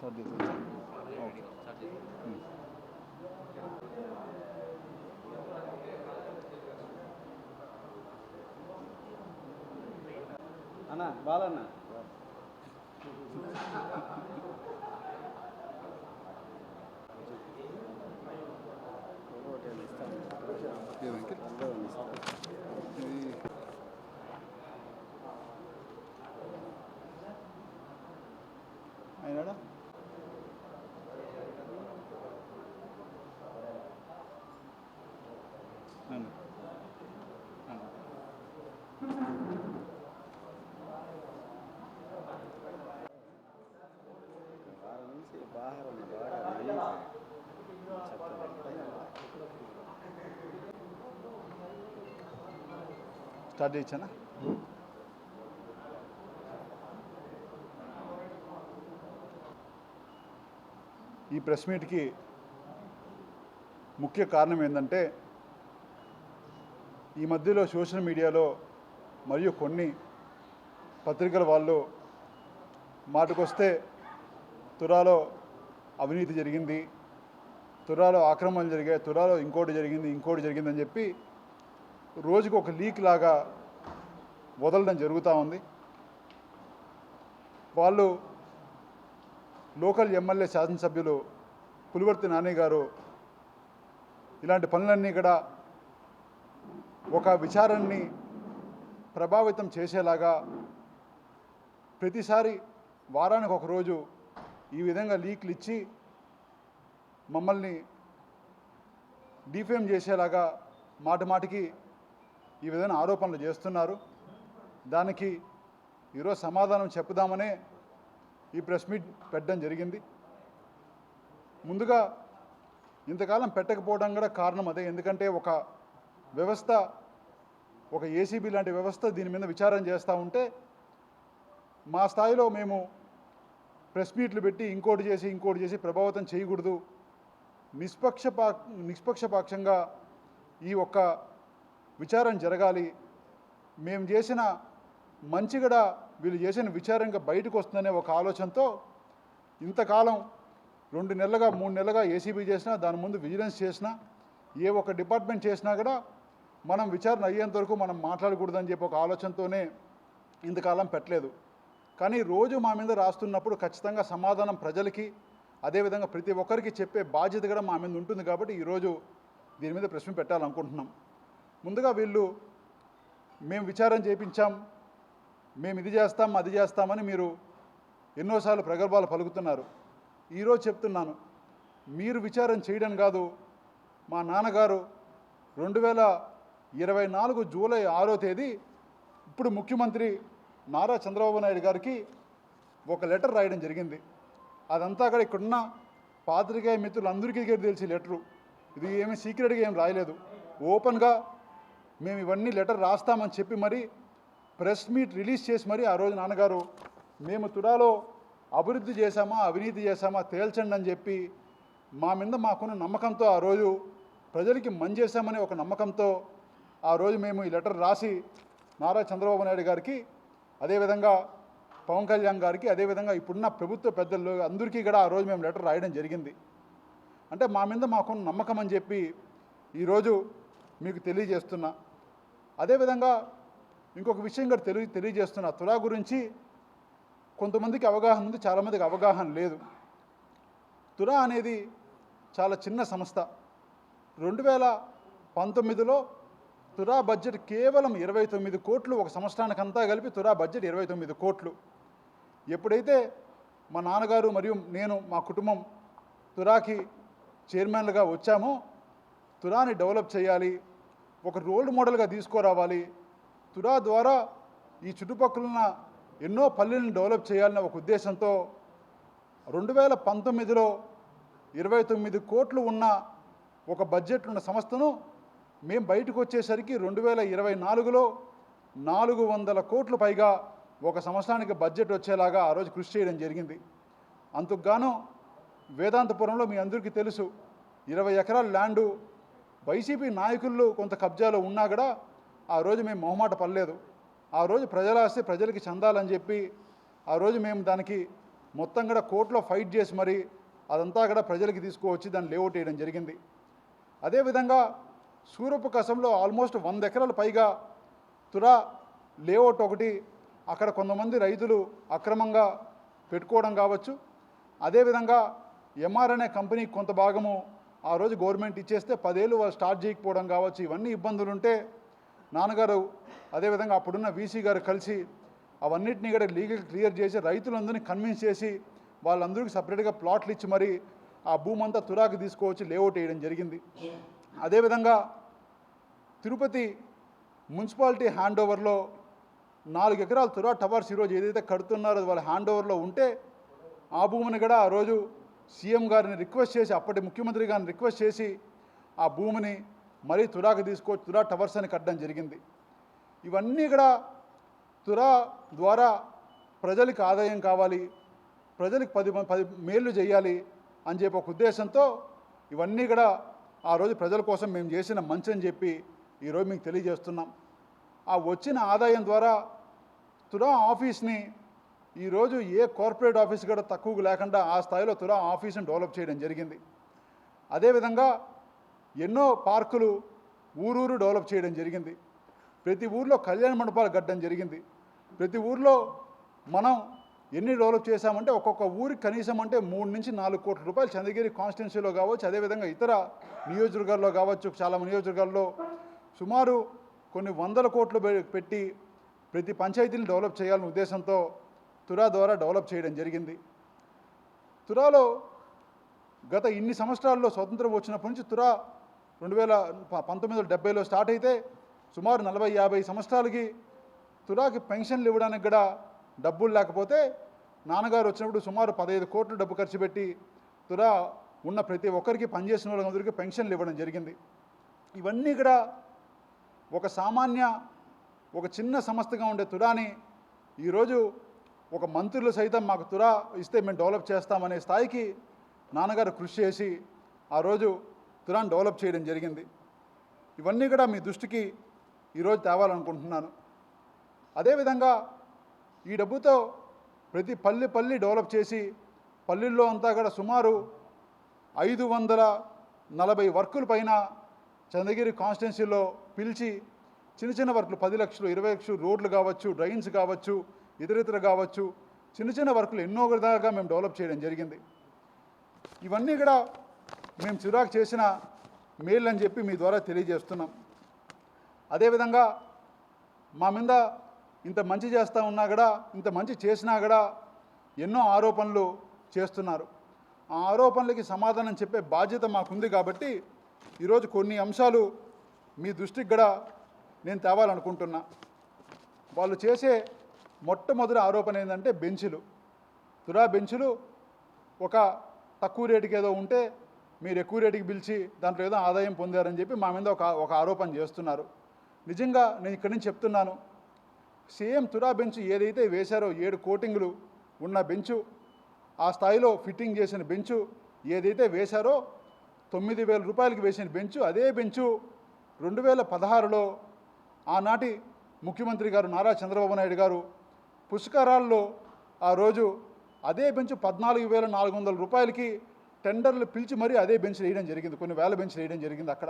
Okay అన్న Balanna అయినాడా start చేయొచ్చానా? ఈ press మీట్కి ముఖ్య కారణం ఏంటంటే ఈ మధ్యలో సోషల్ మీడియాలో మరియు కొన్ని పత్రికల వాళ్ళు మాటకొస్తే తురాలో అవినీతి జరిగింది, తురాలో ఆక్రమణలు జరిగాయి, తురాలో ఇంకోటి జరిగిందని చెప్పి రోజుకు ఒక లీక్ లాగా వదలడం జరుగుతూ ఉంది. వాళ్ళు లోకల్ ఎమ్మెల్యే శాసనసభ్యులు పులివర్తి నాని గారు ఇలాంటి పనులన్నీ కూడా ఒక విచారణని ప్రభావితం చేసేలాగా ప్రతిసారి వారానికి ఒకరోజు ఈ విధంగా లీక్లు ఇచ్చి మమ్మల్ని డిఫేమ్ చేసేలాగా మాటికి ఈ విధమైన ఆరోపణలు చేస్తున్నారు. దానికి ఈరోజు సమాధానం చెప్పుదామనే ఈ ప్రెస్ మీట్ పెట్టడం జరిగింది. ముందుగా ఇంతకాలం పెట్టకపోవడం కూడా కారణం అదే. ఎందుకంటే ఒక వ్యవస్థ, ఒక ఏసీబీ లాంటి వ్యవస్థ దీని మీద విచారణ చేస్తూ ఉంటే మా స్థాయిలో మేము ప్రెస్ మీట్లు పెట్టి ఇంకోటి చేసి ప్రభావితం చేయకూడదు, నిష్పక్షపాతంగా ఈ ఒక్క విచారణ జరగాలి, మేము చేసిన మంచి కూడా వీళ్ళు చేసిన విచారంగా బయటకు వస్తుందనే ఒక ఆలోచనతో ఇంతకాలం 2 నెలలుగా 3 నెలలుగా ఏసీబీ చేసినా, దాని ముందు విజిలెన్స్ చేసినా, ఏ ఒక్క డిపార్ట్మెంట్ చేసినా కూడా మనం విచారణ అయ్యేంత వరకు మనం మాట్లాడకూడదని చెప్పి ఒక ఆలోచనతోనే ఇంతకాలం పెట్టలేదు. కానీ రోజు మా మీద రాస్తున్నప్పుడు ఖచ్చితంగా సమాధానం ప్రజలకి, అదేవిధంగా ప్రతి ఒక్కరికి చెప్పే బాధ్యత కూడా మా మీద ఉంటుంది. కాబట్టి ఈరోజు దీని మీద ప్రశ్న పెట్టాలనుకుంటున్నాం. ముందుగా వీళ్ళు మేము విచారణ చేయించాం, మేము ఇది చేస్తాం అది చేస్తామని మీరు ఎన్నోసార్లు ప్రగల్భాలు పలుకుతున్నారు. ఈరోజు చెప్తున్నాను, మీరు విచారణ చేయడం కాదు, మా నాన్నగారు 2024 జూలై 6వ తేదీ ఇప్పుడు ముఖ్యమంత్రి నారా చంద్రబాబు నాయుడు గారికి ఒక లెటర్ రాయడం జరిగింది. అదంతా కూడా ఇక్కడున్న పాత్రికేయ మిత్రులందరికీ తెలిసి లెటరు, ఇది ఏమీ సీక్రెట్గా ఏం రాయలేదు. ఓపెన్గా మేము ఇవన్నీ లెటర్ రాస్తామని చెప్పి మరి ప్రెస్ మీట్ రిలీజ్ చేసి మరి ఆ రోజు నాన్నగారు మేము తుడాలో అభివృద్ధి చేశామా అవినీతి చేశామా తేల్చండి అని చెప్పి మా మీద మాకున్న నమ్మకంతో, ఆ రోజు ప్రజలకి మంచి చేశామనే ఒక నమ్మకంతో ఆ రోజు మేము ఈ లెటర్ రాసి నారా చంద్రబాబు నాయుడు గారికి, అదేవిధంగా పవన్ కళ్యాణ్ గారికి, అదేవిధంగా ఇప్పుడున్న ప్రభుత్వ పెద్దలు అందరికీ కూడా ఆ రోజు మేము లెటర్ రాయడం జరిగింది. అంటే మా మీద మాకున్న నమ్మకం అని చెప్పి ఈరోజు మీకు తెలియజేస్తున్నా. అదేవిధంగా ఇంకొక విషయం కూడా తెలియజేస్తున్నా. తురా గురించి కొంతమందికి అవగాహన ఉంది, చాలామందికి అవగాహన లేదు. తురా అనేది చాలా చిన్న సంస్థ. 2019లో తురా బడ్జెట్ కేవలం 29 కోట్లు, ఒక సంవత్సరానికంతా కలిపి తురా బడ్జెట్ 29 కోట్లు. ఎప్పుడైతే మా నాన్నగారు మరియు నేను, మా కుటుంబం తురాకి చైర్మన్లుగా వచ్చామో, తురాని డెవలప్ చేయాలి, ఒక రోల్ మోడల్గా తీసుకురావాలి, తురా ద్వారా ఈ చుట్టుపక్కల ఎన్నో పల్లెలను డెవలప్ చేయాలన్న ఒక ఉద్దేశంతో 2019లో 29 కోట్లు ఉన్న ఒక బడ్జెట్ ఉన్న సంస్థను మేము బయటకు వచ్చేసరికి 2024లో 400 కోట్లు పైగా ఒక సంవత్సరానికి బడ్జెట్ వచ్చేలాగా ఆ రోజు కృషి చేయడం జరిగింది. అందుకుగాను వేదాంతపురంలో మీ అందరికీ తెలుసు, 20 ఎకరాల ల్యాండు వైసీపీ నాయకులు కొంత కబ్జాలో ఉన్నా కూడా ఆ రోజు మేము మొహమాట పడలేదు. ఆ రోజు ప్రజల ఆస్తి ప్రజలకి చెందాలని చెప్పి ఆ రోజు మేము దానికి మొత్తం కూడా కోర్టులో ఫైట్ చేసి మరి అదంతా కూడా ప్రజలకి తీసుకువచ్చి దాన్ని లేఅవుట్ వేయడం జరిగింది. అదేవిధంగా సూరపు కసంలో ఆల్మోస్ట్ 100 ఎకరాల పైగా తురా లేఅవుట్ ఒకటి అక్కడ కొంతమంది రైతులు అక్రమంగా పెట్టుకోవడం కావచ్చు. అదేవిధంగా ఎంఆర్ అనే కంపెనీకి కొంత భాగము ఆ రోజు గవర్నమెంట్ ఇచ్చేస్తే 10 ఏళ్ళు వాళ్ళు స్టార్ట్ చేయకపోవడం కావచ్చు. ఇవన్నీ ఇబ్బందులు ఉంటే నాన్నగారు అదేవిధంగా అప్పుడున్న వీసీ గారు కలిసి అవన్నిటినీ కూడా లీగల్ క్లియర్ చేసి రైతులందరినీ కన్విన్స్ చేసి వాళ్ళందరికీ సపరేట్గా ప్లాట్లు ఇచ్చి మరి ఆ భూమి అంతా తురాకు తీసుకువచ్చి లేఅవుట్ వేయడం జరిగింది. అదేవిధంగా తిరుపతి మున్సిపాలిటీ హ్యాండ్ ఓవర్లో 4 ఎకరాల తురా టవర్స్ ఈరోజు ఏదైతే కడుతున్నారో వాళ్ళ హ్యాండ్ ఓవర్లో ఉంటే ఆ భూమిని కూడా ఆ రోజు సీఎం గారిని రిక్వెస్ట్ చేసి అప్పటి ముఖ్యమంత్రి గారిని రిక్వెస్ట్ చేసి ఆ భూమిని మరీ తురాకు తీసుకొచ్చి తురా టవర్స్ అని కట్టడం జరిగింది. ఇవన్నీ కూడా తురా ద్వారా ప్రజలకు ఆదాయం కావాలి, ప్రజలకు 10 మేళ్ళు చేయాలి అని చెప్పి ఒక ఉద్దేశంతో ఇవన్నీ కూడా ఆ రోజు ప్రజల కోసం మేము చేసిన మంచి అని చెప్పి ఈరోజు మీకు తెలియజేస్తున్నాం. ఆ వచ్చిన ఆదాయం ద్వారా తురా ఆఫీస్ని ఈరోజు ఏ కార్పొరేట్ ఆఫీస్ కూడా తక్కువ లేకుండా ఆ స్థాయిలో తురా ఆఫీస్ని డెవలప్ చేయడం జరిగింది. అదేవిధంగా ఎన్నో పార్కులు ఊరూరు డెవలప్ చేయడం జరిగింది. ప్రతి ఊర్లో కళ్యాణ మండపాలు కట్టడం జరిగింది. ప్రతి ఊర్లో మనం ఎన్ని డెవలప్ చేశామంటే ఒక్కొక్క ఊరికి కనీసం అంటే 3 నుంచి 4 కోట్ల రూపాయలు చంద్రగిరి కాన్స్టిట్యున్సీలో కావచ్చు, అదేవిధంగా ఇతర నియోజకవర్గాల్లో కావచ్చు, చాలా నియోజకవర్గాల్లో సుమారు కొన్ని 100 కోట్లు పెట్టి ప్రతి పంచాయతీని డెవలప్ చేయాలనే ఉద్దేశంతో తురా ద్వారా డెవలప్ చేయడం జరిగింది. తురాలో గత ఇన్ని సంవత్సరాల్లో స్వతంత్రం వచ్చినప్పటి నుంచి తురా 1970లో స్టార్ట్ అయితే సుమారు 40-50 సంవత్సరాలకి తురాకి పెన్షన్లు ఇవ్వడానికి కూడా డబ్బులు లేకపోతే నాన్నగారు వచ్చినప్పుడు సుమారు 15 కోట్ల డబ్బు ఖర్చు పెట్టి తురా ఉన్న ప్రతి ఒక్కరికి పనిచేసిన వాళ్ళందరికీ పెన్షన్లు ఇవ్వడం జరిగింది. ఇవన్నీ కూడా ఒక సామాన్య ఒక చిన్న సంస్థగా ఉండే తురాని ఈరోజు ఒక మంత్రులు సైతం మాకు తురా ఇస్తే మేము డెవలప్ చేస్తామనే స్థాయికి నాన్నగారు కృషి చేసి ఆ రోజు తురాని డెవలప్ చేయడం జరిగింది. ఇవన్నీ కూడా మీ దృష్టికి ఈరోజు తేవాలనుకుంటున్నాను. అదేవిధంగా ఈ డబ్బుతో ప్రతి పల్లి డెవలప్ చేసి పల్లెల్లో అంతా కూడా సుమారు 540 వర్కుల పైన చంద్రగిరి కాన్స్టిట్యున్సీలో పిలిచి చిన్న వర్కులు 10 లక్షలు 20 లక్షలు రోడ్లు కావచ్చు, డ్రైన్స్ కావచ్చు, ఇతరితర కావచ్చు, చిన్న వర్కులు ఎన్నో విధాలుగా మేము డెవలప్ చేయడం జరిగింది. ఇవన్నీ కూడా మేము చిరాకు చేసిన మేలు అని చెప్పి మీ ద్వారా తెలియజేస్తున్నాం. అదేవిధంగా మా మీద ఇంత మంచి చేస్తూ ఉన్నా కూడా, ఇంత మంచి చేసినా కూడా ఎన్నో ఆరోపణలు చేస్తున్నారు. ఆ ఆరోపణలకి సమాధానం చెప్పే బాధ్యత మాకుంది కాబట్టి ఈరోజు కొన్ని అంశాలు మీ దృష్టికి కూడా నేను తేవాలనుకుంటున్నా. వాళ్ళు చేసే మొట్టమొదటి ఆరోపణ ఏంటంటే బెంచులు, తురా బెంచులు ఒక తక్కువ రేటుకి ఏదో ఉంటే మీరు ఎక్కువ రేటుకి పిలిచి దాంట్లో ఏదో ఆదాయం పొందారని చెప్పి మా మీద ఒక ఆరోపణ చేస్తున్నారు. నిజంగా నేను ఇక్కడి నుంచి చెప్తున్నాను, సేమ్ తురా బెంచ్ ఏదైతే వేశారో 7 కోటింగ్లు ఉన్న బెంచు, ఆ స్థాయిలో ఫిట్టింగ్ చేసిన బెంచు ఏదైతే వేశారో 9,000 రూపాయలకి వేసిన బెంచు, అదే బెంచు 2016లో ఆనాటి ముఖ్యమంత్రి గారు నారా చంద్రబాబు నాయుడు గారు పుష్కరాల్లో ఆ రోజు అదే బెంచ్ 14,400 రూపాయలకి టెండర్లు పిలిచి మరీ అదే బెంచ్ వేయడం జరిగింది. కొన్ని వేల బెంచ్ వేయడం జరిగింది. అక్కడ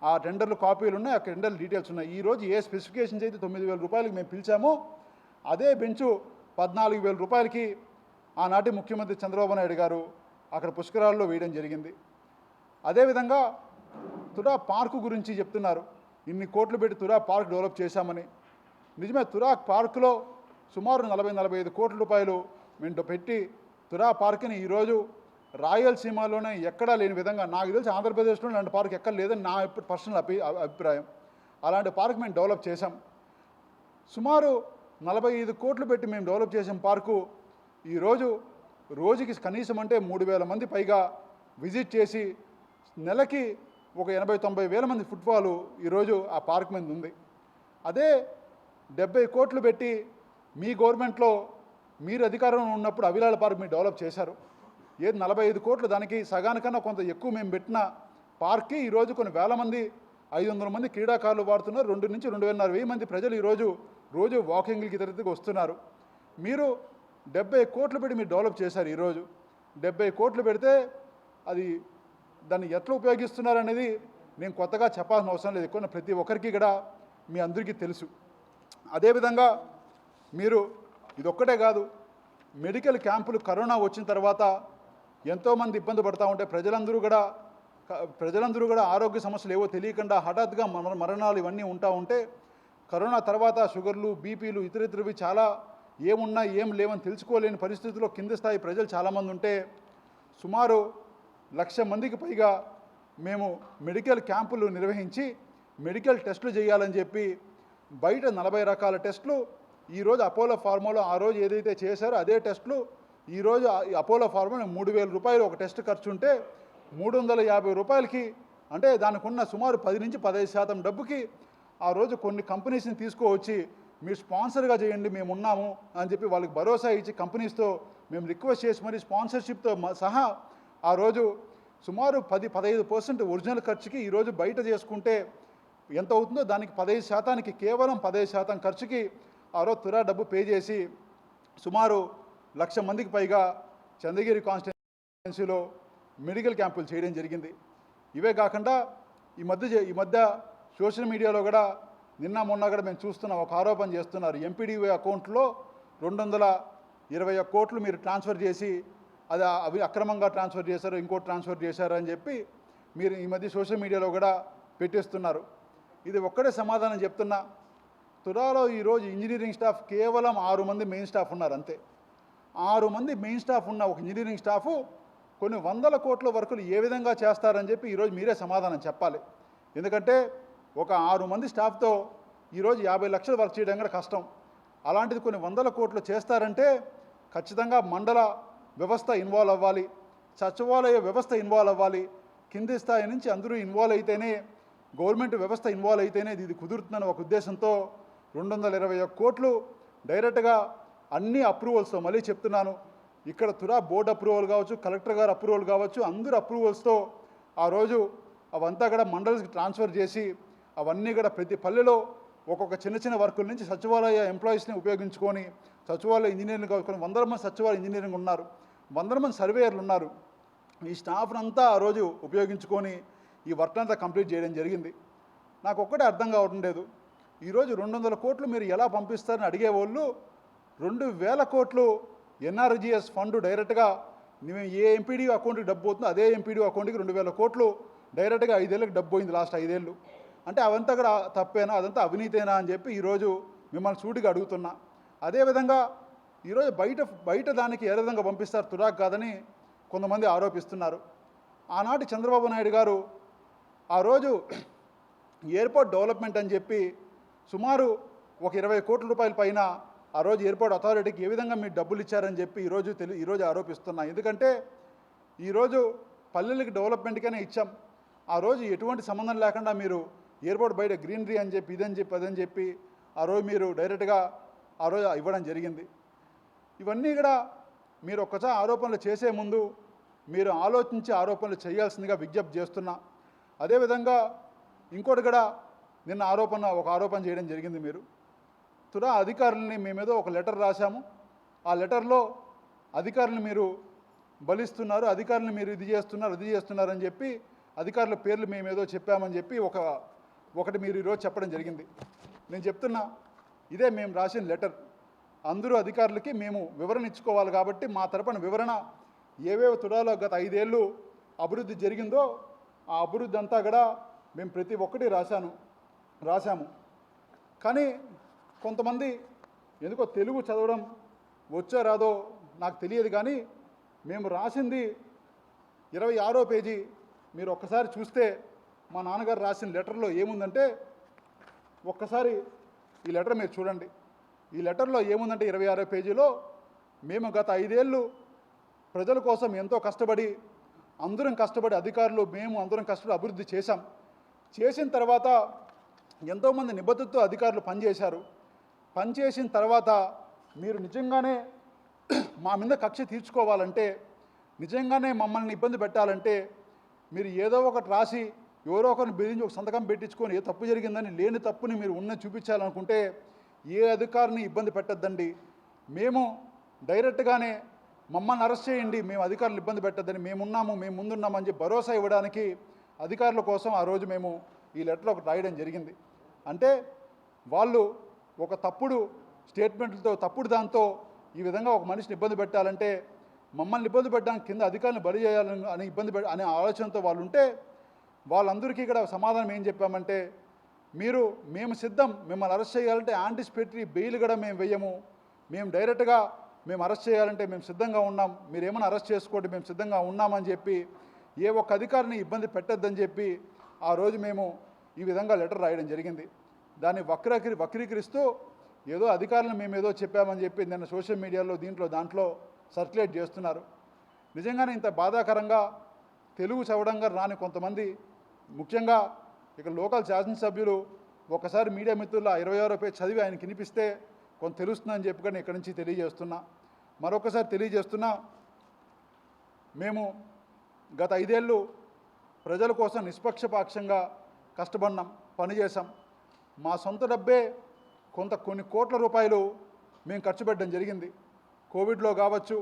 ఆ టెండర్లు కాపీలు ఉన్నాయి, ఆ టెండర్లు డీటెయిల్స్ ఉన్నాయి. ఈరోజు ఏ స్పెసిఫికేషన్స్ అయితే 9,000 రూపాయలకి మేము పిలిచామో అదే బెంచు 14,000 రూపాయలకి ఆనాటి ముఖ్యమంత్రి చంద్రబాబు నాయుడు గారు అక్కడ పుష్కరాల్లో వేయడం జరిగింది. అదేవిధంగా తురా పార్కు గురించి చెప్తున్నారు, ఇన్ని కోట్లు పెట్టి తురా పార్క్ డెవలప్ చేశామని. నిజమే, తురా పార్కులో సుమారు 40-45 కోట్ల రూపాయలు మేము పెట్టి తురా పార్క్ని ఈరోజు రాయలసీమలోనే ఎక్కడా లేని విధంగా, నాకు తెలిసి ఆంధ్రప్రదేశ్లో ఇలాంటి పార్క్ ఎక్కడ లేదని నా పర్సనల్ అభిప్రాయం. అలాంటి పార్క్ మేము డెవలప్ చేశాం. సుమారు 45 కోట్లు పెట్టి మేము డెవలప్ చేసాం పార్కు. ఈరోజు రోజుకి కనీసం అంటే 3,000 మంది పైగా విజిట్ చేసి నెలకి ఒక 80-90 వేల మంది ఫుట్ఫాల్ ఈరోజు ఆ పార్క్ మీద ఉంది. అదే 70 కోట్లు పెట్టి మీ గవర్నమెంట్లో మీరు అధికారంలో ఉన్నప్పుడు అవిలాల పార్క్ మీరు డెవలప్ చేశారు. ఏది 45 కోట్లు, దానికి సగానికన్నా కొంత ఎక్కువ మేము పెట్టిన పార్క్కి ఈరోజు కొన్ని వేల మంది 500 మంది క్రీడాకారులు వాడుతున్నారు. 2 నుంచి 2,500 మంది ప్రజలు ఈరోజు రోజు వాకింగ్లకి ఇతరకి వస్తున్నారు. మీరు 70 కోట్లు పెట్టి మీరు డెవలప్ చేశారు. ఈరోజు 70 కోట్లు పెడితే అది దాన్ని ఎట్లా ఉపయోగిస్తున్నారనేది నేను కొత్తగా చెప్పాల్సిన అవసరం లేదు. ఎక్కువ ప్రతి ఒక్కరికి కూడా మీ అందరికీ తెలుసు. అదేవిధంగా మీరు ఇదొక్కటే కాదు, మెడికల్ క్యాంపులు కరోనా వచ్చిన తర్వాత ఎంతోమంది ఇబ్బంది పడుతూ ఉంటే ప్రజలందరూ కూడా ఆరోగ్య సమస్యలు ఏవో తెలియకుండా హఠాత్తుగా మరణాలు ఇవన్నీ ఉంటా ఉంటే కరోనా తర్వాత షుగర్లు, బీపీలు, ఇతరితరవి చాలా ఏమున్నా ఏం లేవని తెలుసుకోలేని పరిస్థితుల్లో కింది స్థాయి ప్రజలు చాలామంది ఉంటే సుమారు 1,00,000 మందికి పైగా మేము మెడికల్ క్యాంపులు నిర్వహించి మెడికల్ టెస్టులు చేయాలని చెప్పి బయట 40 రకాల టెస్టులు ఈరోజు అపోలో ఫార్మాలో ఆ రోజు ఏదైతే చేశారో అదే టెస్టులు ఈరోజు అపోలో ఫార్మాలో 3,000 రూపాయలు ఒక టెస్ట్ ఖర్చు ఉంటే 350 రూపాయలకి, అంటే దానికి ఉన్న సుమారు 10 నుంచి 15% డబ్బుకి ఆ రోజు కొన్ని కంపెనీస్ని తీసుకువచ్చి మీరు స్పాన్సర్గా చేయండి, మేము ఉన్నాము అని చెప్పి వాళ్ళకి భరోసా ఇచ్చి కంపెనీస్తో మేము రిక్వెస్ట్ చేసి మరి స్పాన్సర్షిప్తో సహా ఆ రోజు సుమారు 10-15% ఒరిజినల్ ఖర్చుకి ఈరోజు బయట చేసుకుంటే ఎంత అవుతుందో దానికి 15%, కేవలం 15% ఖర్చుకి ఆ రోజు తురా డబ్బు పే చేసి సుమారు 1,00,000 మందికి పైగా చంద్రగిరి కాన్స్టిట్యున్సీలో మెడికల్ క్యాంపులు చేయడం జరిగింది. ఇవే కాకుండా ఈ మధ్య సోషల్ మీడియాలో కూడా నిన్న మొన్న కూడా మేము చూస్తున్నాం, ఒక ఆరోపణ చేస్తున్నారు. ఎంపీడీఓ అకౌంట్లో 221 కోట్లు మీరు ట్రాన్స్ఫర్ చేసి అది అవి అక్రమంగా ట్రాన్స్ఫర్ చేశారు, ఇంకోటి ట్రాన్స్ఫర్ చేశారు అని చెప్పి మీరు ఈ మధ్య సోషల్ మీడియాలో కూడా పెట్టేస్తున్నారు. ఇది ఒక్కడే సమాధానం చెప్తున్నా. తురాలో ఈరోజు ఇంజనీరింగ్ స్టాఫ్ కేవలం 6 మంది మెయిన్ స్టాఫ్ ఉన్నారు అంతే. 6 మంది మెయిన్ స్టాఫ్ ఉన్న ఒక ఇంజనీరింగ్ స్టాఫు కొన్ని 100 కోట్ల వర్కులు ఏ విధంగా చేస్తారని చెప్పి ఈరోజు మీరే సమాధానం చెప్పాలి. ఎందుకంటే ఒక 6 మంది స్టాఫ్తో ఈరోజు 50 లక్షలు వర్క్ చేయడం కూడా కష్టం. అలాంటిది కొన్ని 100 కోట్లు చేస్తారంటే ఖచ్చితంగా మండల వ్యవస్థ ఇన్వాల్వ్ అవ్వాలి, సచివాలయ వ్యవస్థ ఇన్వాల్వ్ అవ్వాలి, కింది స్థాయి నుంచి అందరూ ఇన్వాల్వ్ అయితేనే, గవర్నమెంట్ వ్యవస్థ ఇన్వాల్వ్ అయితేనే ఇది కుదురుతుందని ఒక ఉద్దేశంతో 221 కోట్లు డైరెక్ట్గా అన్ని అప్రూవల్స్తో, మళ్ళీ చెప్తున్నాను, ఇక్కడ తురా బోర్డు అప్రూవల్ కావచ్చు, కలెక్టర్ గారు అప్రూవల్ కావచ్చు, అందరూ అప్రూవల్స్తో ఆ రోజు అవంతా కూడా మండలికి ట్రాన్స్ఫర్ చేసి అవన్నీ కూడా ప్రతి పల్లెలో ఒక్కొక్క చిన్న వర్కుల నుంచి సచివాలయ ఎంప్లాయీస్ని ఉపయోగించుకొని సచివాలయ ఇంజనీరింగ్ కావచ్చు, 100 మంది సచివాలయ ఇంజనీరింగ్ ఉన్నారు, 100 మంది సర్వేయర్లు ఉన్నారు. ఈ స్టాఫ్నంతా ఆ రోజు ఉపయోగించుకొని ఈ వర్క్ అంతా కంప్లీట్ చేయడం జరిగింది. నాకు ఒక్కటే అర్థం కావడం లేదు, ఈరోజు 200 కోట్లు మీరు ఎలా పంపిస్తారని అడిగేవాళ్ళు 2,000 కోట్లు ఎన్ఆర్జీఎస్ ఫండ్ డైరెక్ట్గా మేము ఏ ఎంపీడీ అకౌంట్కి డబ్బు పోతుందో అదే ఎంపీడీ అకౌంట్కి 2,000 కోట్లు డైరెక్ట్గా 5 ఏళ్ళకి డబ్బు పోయింది, లాస్ట్ 5 ఏళ్ళు. అంటే అవంతా కూడా తప్పేనా, అదంతా అవినీతేనా అని చెప్పి ఈరోజు మిమ్మల్ని సూటిగా అడుగుతున్నా. అదేవిధంగా ఈరోజు బయట దానికి ఏ విధంగా పంపిస్తారు తురాక్ కాదని కొంతమంది ఆరోపిస్తున్నారు. ఆనాటి చంద్రబాబు నాయుడు గారు ఆ రోజు ఎయిర్పోర్ట్ డెవలప్మెంట్ అని చెప్పి సుమారు ఒక 20 కోట్ల రూపాయల పైన ఆ రోజు ఎయిర్పోర్ట్ అథారిటీకి ఏ విధంగా మీరు డబ్బులు ఇచ్చారని చెప్పి ఈరోజు ఆరోపిస్తున్నా. ఎందుకంటే ఈరోజు పల్లెలకి డెవలప్మెంట్కైనా ఇచ్చాం, ఆ రోజు ఎటువంటి సంబంధం లేకుండా మీరు ఎయిర్పోర్ట్ బయట గ్రీనరీ అని చెప్పి అదని చెప్పి ఆ రోజు మీరు డైరెక్ట్గా ఆ రోజు ఇవ్వడం జరిగింది. ఇవన్నీ కూడా మీరు ఒక్కసారి ఆరోపణలు చేసే ముందు మీరు ఆలోచించి ఆరోపణలు చేయాల్సిందిగా విజ్ఞప్తి చేస్తున్నా. అదేవిధంగా ఇంకోటి కూడా నిన్న ఒక ఆరోపణ చేయడం జరిగింది. మీరు తురా అధికారులని మేమేదో ఒక లెటర్ రాశాము, ఆ లెటర్లో అధికారులను మీరు బలిస్తున్నారు, అధికారులను మీరు ఇది చేస్తున్నారని చెప్పి అధికారుల పేర్లు మేమేదో చెప్పామని చెప్పి ఒకటి మీరు ఈరోజు చెప్పడం జరిగింది. నేను చెప్తున్నా, ఇదే మేము రాసిన లెటర్. అందరూ అధికారులకి మేము వివరణ ఇచ్చుకోవాలి కాబట్టి మా తరపున వివరణ ఏవేవో తురాలో గత 5 ఏళ్ళు అభివృద్ధి జరిగిందో ఆ అభివృద్ధి అంతా కూడా మేము ప్రతి ఒక్కటి రాశాము. కానీ కొంతమంది ఎందుకో తెలుగు చదవడం వచ్చో రాదో నాకు తెలియదు, కానీ మేము రాసింది 26వ పేజీ. మీరు ఒక్కసారి చూస్తే మా నాన్నగారు రాసిన లెటర్లో ఏముందంటే, ఒక్కసారి ఈ లెటర్ మీరు చూడండి. ఈ లెటర్లో ఏముందంటే 26వ పేజీలో మేము గత 5 ఏళ్ళు ప్రజల కోసం ఎంతో కష్టపడి అధికారులు మేము అందరం కష్టపడి అభివృద్ధి చేసిన తర్వాత ఎంతోమంది నిబద్ధతతో అధికారులు పనిచేసిన తర్వాత మీరు నిజంగానే మా మీద కక్ష తీర్చుకోవాలంటే, నిజంగానే మమ్మల్ని ఇబ్బంది పెట్టాలంటే మీరు ఏదో ఒకటి రాసి ఎవరో ఒకరిని బెదిరించి ఒక సంతకం పెట్టించుకొని ఏ తప్పు జరిగిందని లేని తప్పుని మీరు చూపించాలనుకుంటే ఏ అధికారిని ఇబ్బంది పెట్టద్దండి. మేము డైరెక్ట్గానే మమ్మల్ని అరెస్ట్ చేయండి, మేము అధికారులు ఇబ్బంది పెట్టద్దని, మేమున్నాము, మేము ముందున్నామని చెప్పి భరోసా ఇవ్వడానికి అధికారుల కోసం ఆ రోజు మేము ఈ లెటర్ ఒకటి రాయడం జరిగింది. అంటే వాళ్ళు ఒక తప్పుడు స్టేట్మెంట్లతో, తప్పుడు దాంతో ఈ విధంగా ఒక మనిషిని ఇబ్బంది పెట్టాలంటే, మమ్మల్ని ఇబ్బంది పెట్టడానికి కింద అధికారులను బలి చేయాలని అని అనే ఆలోచనతో వాళ్ళు ఉంటే, వాళ్ళందరికీ ఇక్కడ సమాధానం ఏం చెప్పామంటే, మేము సిద్ధం, మిమ్మల్ని అరెస్ట్ చేయాలంటే యాంటిసిపేటరీ బెయిల్ కూడా మేము వెయ్యము, మేము డైరెక్ట్గా మేము అరెస్ట్ చేయాలంటే మేము సిద్ధంగా ఉన్నాం, మీరు ఏమైనా అరెస్ట్ చేసుకోండి, మేము సిద్ధంగా ఉన్నామని చెప్పి ఏ ఒక్క అధికారిని ఇబ్బంది పెట్టొద్దని చెప్పి ఆ రోజు మేము ఈ విధంగా లెటర్ రాయడం జరిగింది. దాన్ని వక్రీకరిస్తూ ఏదో అధికారులను మేము ఏదో చెప్పామని చెప్పి నిన్న సోషల్ మీడియాలో దాంట్లో సర్క్యులేట్ చేస్తున్నారు. నిజంగానే ఇంత బాధాకరంగా తెలుగు చదవడంగా రాని కొంతమంది, ముఖ్యంగా ఇక లోకల్ శాసనసభ్యులు ఒకసారి మీడియా మిత్రులు 26వ పేజీ చదివి ఆయనకి వినిపిస్తే కొంత తెలుస్తుందని చెప్పి కానీ ఇక్కడి నుంచి తెలియజేస్తున్నా. మరొకసారి తెలియజేస్తున్నా, మేము గత 5 ఏళ్ళు ప్రజల కోసం నిష్పక్షపాతంగా కష్టపడినాం, పనిచేసాం. మా సొంత డబ్బే కొన్ని కోట్ల రూపాయలు మేము ఖర్చు పెట్టడం జరిగింది. కోవిడ్లో కావచ్చు,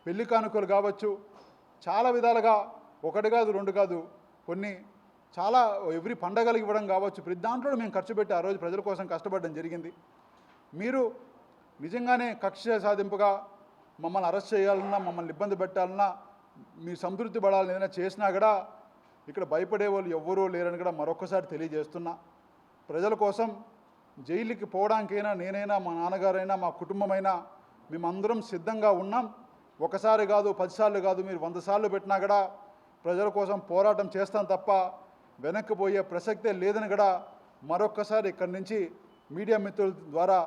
పెళ్లి కానుకలు కావచ్చు, చాలా విధాలుగా ఒకటి కాదు, 2 కాదు, కొన్ని చాలా ఎవ్రీ పండగలకు ఇవ్వడం కావచ్చు, ప్రతి దాంట్లో మేము ఖర్చు పెట్టి ఆ రోజు ప్రజల కోసం కష్టపడడం జరిగింది. మీరు నిజంగానే కక్ష సాధింపుగా మమ్మల్ని అరెస్ట్ చేయాలన్నా, మమ్మల్ని ఇబ్బంది పెట్టాలన్నా, మీ సంతృప్తి పడాలని ఏదైనా చేసినా కూడా ఇక్కడ భయపడే వాళ్ళు ఎవ్వరూ లేరని కూడా మరొకసారి తెలియజేస్తున్నా. ప్రజల కోసం జైలుకి పోవడానికైనా నేనైనా, మా నాన్నగారైనా, మా కుటుంబమైనా మేమందరం సిద్ధంగా ఉన్నాం. ఒకసారి కాదు, 10 సార్లు కాదు, మీరు 100 సార్లు పెట్టినా కూడా ప్రజల కోసం పోరాటం చేస్తాం తప్ప వెనక్కి పోయే ప్రసక్తే లేదని కూడా మరొక్కసారి ఇక్కడి నుంచి మీడియా మిత్రుల ద్వారా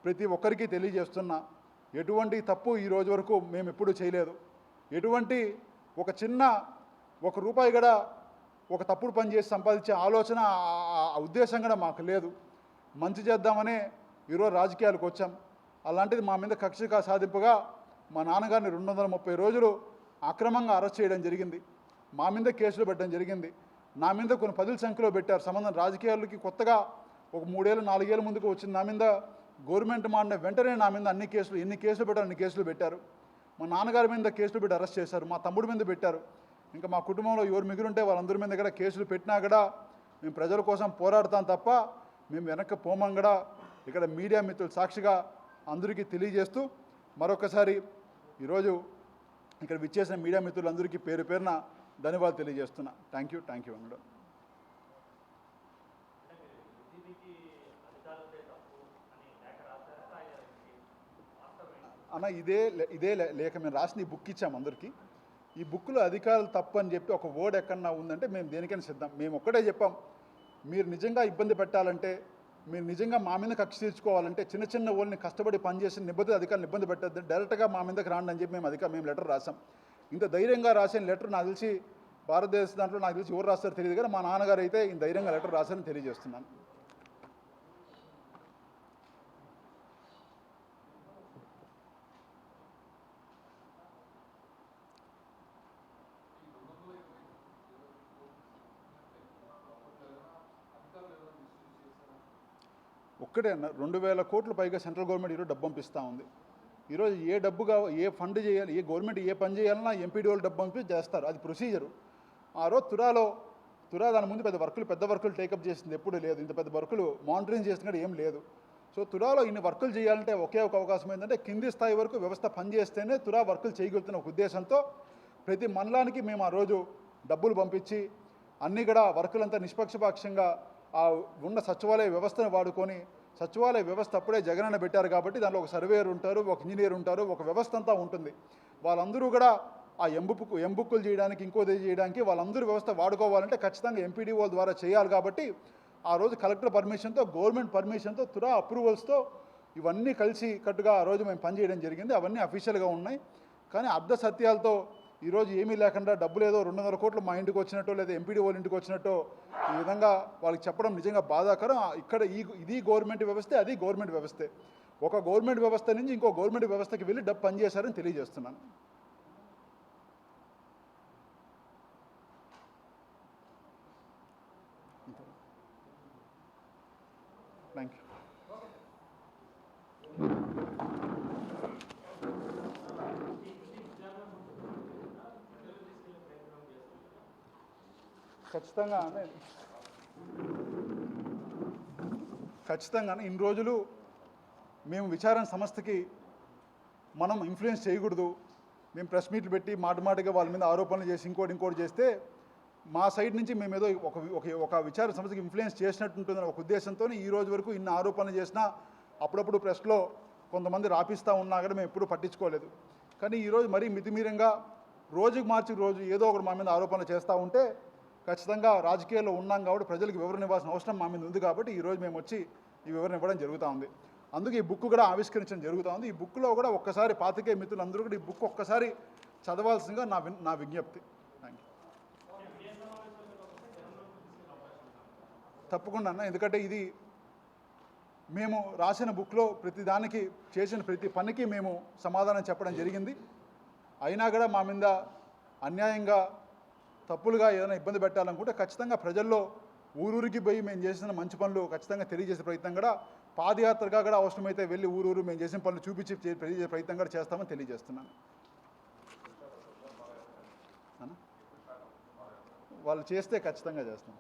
ప్రతి ఒక్కరికి తెలియజేస్తున్నా. ఎటువంటి తప్పు ఈ రోజు వరకు మేము ఎప్పుడూ చేయలేదు. ఎటువంటి ఒక చిన్న రూపాయి కూడా ఒక తప్పుడు పని చేసి సంపాదించే ఆలోచన, ఉద్దేశం కూడా మాకు లేదు. మంచి చేద్దామనే ఈరోజు రాజకీయాలకు వచ్చాం. అలాంటిది మా మీద కక్ష సాధింపుగా మా నాన్నగారిని 230 రోజులు అక్రమంగా అరెస్ట్ చేయడం జరిగింది. మా మీద కేసులు పెట్టడం జరిగింది. నా మీద కొన్ని 10ల సంఖ్యలో పెట్టారు. సంబంధం రాజకీయాలకి కొత్తగా ఒక 3 ఏళ్ళు 4 ఏళ్ళ ముందుకు వచ్చింది. నా మీద గవర్నమెంట్ మారిన వెంటనే నా మీద ఎన్ని కేసులు పెట్టారు, అన్ని కేసులు పెట్టారు. మా నాన్నగారి మీద కేసులు పెట్టి అరెస్ట్ చేశారు, మా తమ్ముడి మీద పెట్టారు. ఇంకా మా కుటుంబంలో ఎవరు మిగిలింటే వాళ్ళందరి మీద కూడా కేసులు పెట్టినా కూడా మేము ప్రజల కోసం పోరాడతాం తప్ప మేము వెనక్కి పోమం కూడా ఇక్కడ మీడియా మిత్రులు సాక్షిగా అందరికీ తెలియజేస్తూ మరొకసారి ఈరోజు ఇక్కడ విచ్చేసిన మీడియా మిత్రులందరికీ పేరు పేరున ధన్యవాదాలు తెలియజేస్తున్నా. థ్యాంక్ యూ అన్నాడు. అన్న ఇదే లేఖ మేము రాసిన ఈ బుక్ ఇచ్చాము అందరికీ. ఈ బుక్లో అధికారులు తప్పు అని చెప్పి ఒక వర్డ్ ఎక్కడన్నా ఉందంటే మేము దేనికైనా సిద్ధం. మేము ఒక్కటే చెప్పాం, మీరు నిజంగా ఇబ్బంది పెట్టాలంటే, మీరు నిజంగా మా మీద కక్ష తీర్చుకోవాలంటే చిన్న వాళ్ళని కష్టపడి పనిచేసి అధికారులను ఇబ్బంది పెట్టద్దు, డైరెక్ట్గా మా మీదకి రాండి అని చెప్పి మేము లెటర్ రాసాం. ఇంత ధైర్యంగా రాసిన లెటర్ నాకు తెలిసి భారతదేశ దాంట్లో నాకు తెలిసి ఎవరు రాస్తారో తెలియదు, కానీ మా నాన్నగారు అయితే ఇంత ధైర్యంగా లెటర్ రాశారని తెలియజేస్తున్నాను. ఒక్కటే అన్న, 2000 కోట్ల పైగా సెంట్రల్ గవర్నమెంట్ ఈరోజు డబ్బు పంపిస్తూ ఉంది. ఈరోజు ఏ ఏ ఫండ్ చేయాలి, ఏ గవర్నమెంట్ ఏ పని చేయాలన్నా ఎంపీడీ వాళ్ళు డబ్బు పంపి చేస్తారు, అది ప్రొసీజరు. ఆ రోజు తురా దాని ముందు పెద్ద వర్కులు టేకప్ చేసింది ఎప్పుడు లేదు. ఇంత పెద్ద వర్కులు మానిటరింగ్ చేసిన ఏం లేదు. సో తురాలో ఇన్ని వర్కులు చేయాలంటే ఒకే ఒక అవకాశం ఏంటంటే కింది స్థాయి వరకు వ్యవస్థ పనిచేస్తేనే తురా వర్కులు చేయగలుగుతున్న ఒక ఉద్దేశంతో ప్రతి మండలానికి మేము ఆ రోజు డబ్బులు పంపించి అన్నీ కూడా వర్కులంతా నిష్పక్షపాతంగా ఆ ఉన్న సచివాలయ వ్యవస్థను వాడుకొని, సచివాలయ వ్యవస్థ అప్పుడే జగనన్న పెట్టారు కాబట్టి దానిలో ఒక సర్వేయర్ ఉంటారు, ఒక ఇంజనీర్ ఉంటారు, ఒక వ్యవస్థ అంతా ఉంటుంది. వాళ్ళందరూ కూడా ఆ ఎంబుక్కులు చేయడానికి, ఇంకోది చేయడానికి వాళ్ళందరూ వ్యవస్థ వాడుకోవాలంటే ఖచ్చితంగా ఎంపీడీఓ ద్వారా చేయాలి. కాబట్టి ఆ రోజు కలెక్టర్ పర్మిషన్తో, గవర్నమెంట్ పర్మిషన్తో, తురా అప్రూవల్స్తో ఇవన్నీ కలిసి కట్టుగా ఆ రోజు మేము పనిచేయడం జరిగింది. అవన్నీ అఫీషియల్గా ఉన్నాయి. కానీ అర్ధ సత్యాలతో ఈరోజు ఏమీ లేకుండా డబ్బులు ఏదో 200 కోట్లు మా ఇంటికి వచ్చినట్టు లేదా ఎంపీడీ వాళ్ళ ఇంటికి వచ్చినట్టు ఈ విధంగా వాళ్ళకి చెప్పడం నిజంగా బాధాకరం. ఇక్కడ ఇది గవర్నమెంట్ వ్యవస్థే, అది గవర్నమెంట్ వ్యవస్థే. ఒక గవర్నమెంట్ వ్యవస్థ నుంచి ఇంకో గవర్నమెంట్ వ్యవస్థకి వెళ్ళి డబ్బు పనిచేశారని తెలియజేస్తున్నాను. Thank you. ఖచ్చితంగా ఇన్ని రోజులు మేము విచారణ సంస్థకి మనం ఇన్ఫ్లుయెన్స్ చేయకూడదు, మేము ప్రెస్ మీట్లు పెట్టి మాటమాటిగా వాళ్ళ మీద ఆరోపణలు చేసి ఇంకోటి చేస్తే మా సైడ్ నుంచి మేము ఏదో ఒక విచారణ సంస్థకి ఇన్ఫ్లుయెన్స్ చేసినట్టు ఉంటుందని ఒక ఉద్దేశంతో ఈ రోజు వరకు ఇన్ని ఆరోపణలు చేసినా అప్పుడప్పుడు ప్రెస్లో కొంతమంది రాపిస్తూ ఉన్నా కూడా మేము ఎప్పుడూ పట్టించుకోలేదు. కానీ ఈరోజు మరీ మితిమీరంగా రోజుకు మార్చి రోజు ఏదో ఒకటి మా మీద ఆరోపణలు చేస్తూ ఉంటే ఖచ్చితంగా రాజకీయాల్లో ఉన్నాం కాబట్టి ప్రజలకు వివరణ ఇవ్వాల్సిన అవసరం మా మీద ఉంది కాబట్టి ఈరోజు మేము వచ్చి ఈ వివరణ ఇవ్వడం జరుగుతూ ఉంది. అందుకే ఈ బుక్ కూడా ఆవిష్కరించడం జరుగుతూ ఉంది. ఈ బుక్లో కూడా ఒక్కసారి పాతికేయ మిత్రులందరూ కూడా ఈ బుక్ ఒక్కసారి చదవాల్సిందిగా నా విజ్ఞప్తి. Thank you. తప్పకుండా అన్న, ఎందుకంటే ఇది మేము రాసిన బుక్లో ప్రతి దానికి చేసిన ప్రతి పనికి మేము సమాధానం చెప్పడం జరిగింది. అయినా కూడా మా మీద అన్యాయంగా తప్పులుగా ఏదైనా ఇబ్బంది పెట్టాలనుకుంటే ఖచ్చితంగా ప్రజల్లో ఊరూరికి పోయి మేము చేసిన మంచి పనులు ఖచ్చితంగా తెలియజేసే ప్రయత్నం కూడా పాదయాత్రగా కూడా అవసరమైతే వెళ్ళి ఊరూరు మేము చేసిన పనులు చూపించి తెలియజేసే ప్రయత్నం కూడా చేస్తామని తెలియజేస్తున్నాను. వాళ్ళు చేస్తే ఖచ్చితంగా చేస్తాం.